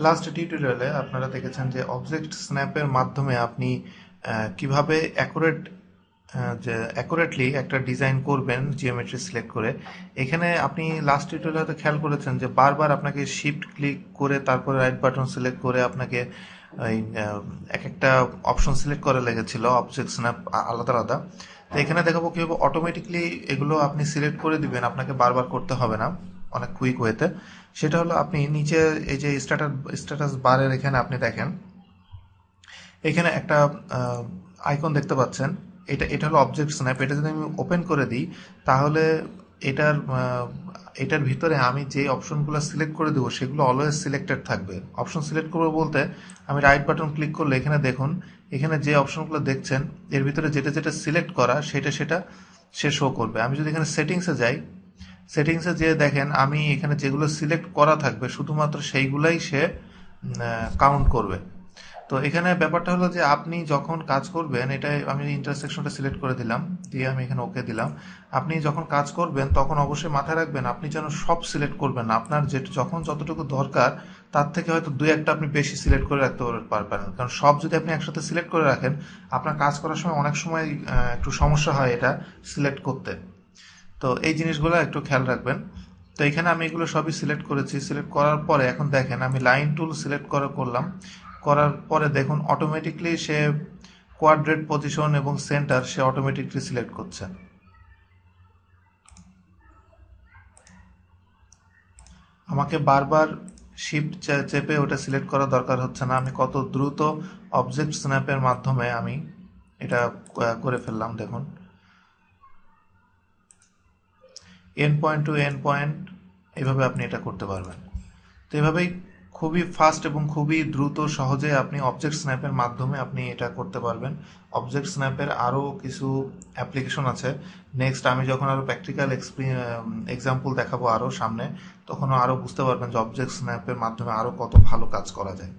Last টিউটোরিয়ালে আপনারা দেখেছেন যে অবজেক্ট স্ন্যাপের মাধ্যমে আপনি কিভাবে অ্যাকুরেটলি একটা ডিজাইন করবেন জিওমেট্রি সিলেক্ট করে। এখানে আপনি লাস্ট টিউটোরিয়ালে খেয়াল করেছেন যে বারবার আপনাকে শিফট ক্লিক করে তারপরে রাইট বাটন সিলেক্ট করে আপনাকে ওই এক একটা অপশন সিলেক্ট করা লেগেছিল অবজেক্ট স্ন্যাপ আলাদা আলাদা। তো এখানে দেখাবো কিভাবে অটোমেটিকলি এগুলো আপনি সিলেক্ট করে দিবেন, আপনাকে বারবার করতে হবে না, অনেক কুইক ওয়েতে। সেটা হলো আপনি নিচে এই যে স্ট্যাটাস বারের এখানে আপনি দেখেন এখানে একটা আইকন দেখতে পাচ্ছেন। এটা এটা হলো অবজেক্ট স্ন্যাপ। এটা যদি আমি ওপেন করে দিই তাহলে এটার এটার ভিতরে আমি যে অপশনগুলো সিলেক্ট করে দেবো সেগুলো অলওয়েজ সিলেক্টেড থাকবে। অপশন সিলেক্ট করবো বলতে আমি রাইট বাটন ক্লিক করলে এখানে দেখুন, এখানে যে অপশনগুলো দেখছেন এর ভিতরে যেটা যেটা সিলেক্ট করা সেটা সে শো করবে। আমি যদি এখানে সেটিংসে যাই, সেটিংসে যেয়ে দেখেন আমি এখানে যেগুলো সিলেক্ট করা থাকবে শুধুমাত্র সেইগুলাই সে কাউন্ট করবে। তো এখানে ব্যাপারটা হলো যে আপনি যখন কাজ করবেন, এটা আমি ইন্টারসেকশনটা সিলেক্ট করে দিলাম, দিয়ে আমি এখানে ওকে দিলাম। আপনি যখন কাজ করবেন তখন অবশ্যই মাথায় রাখবেন আপনি যেন সব সিলেক্ট করবেন না। আপনার যে যখন যতটুকু দরকার তার থেকে হয়তো দুই একটা আপনি বেশি সিলেক্ট করে রাখতে পারবেন, কারণ সব যদি আপনি একসাথে সিলেক্ট করে রাখেন আপনার কাজ করার সময় অনেক সময় একটু সমস্যা হয় এটা সিলেক্ট করতে। তো এই জিনিসগুলো একটু খেয়াল রাখবেন। তো এখানে আমি এগুলো সবই সিলেক্ট করেছি। সিলেক্ট করার পরে এখন দেখেন আমি লাইন টুল সিলেক্ট করলাম। করার পরে দেখুন অটোমেটিকলি সে কোয়াড্রেট পজিশন এবং সেন্টার সে অটোমেটিকলি সিলেক্ট করছে। আমাকে বারবার শিফট চেপে ওটা সিলেক্ট করা দরকার হচ্ছে না। আমি কত দ্রুত অবজেক্ট স্ন্যাপের মাধ্যমে আমি এটা করে ফেললাম। দেখুন end point to end point এভাবে আপনি এটা করতে পারবেন। তো এভাবেই খুবই ফাস্ট এবং খুবই দ্রুত সহজে আপনি অবজেক্ট স্ন্যাপের মাধ্যমে আপনি এটা করতে পারবেন। অবজেক্ট স্ন্যাপের আরও কিছু অ্যাপ্লিকেশন আছে। নেক্সট আমি যখন আরও প্র্যাকটিক্যাল এক্সাম্পল দেখাবো আরও সামনে, তখন আরও বুঝতে পারবেন যে অবজেক্ট স্ন্যাপের মাধ্যমে আরও কত ভালো কাজ করা যায়।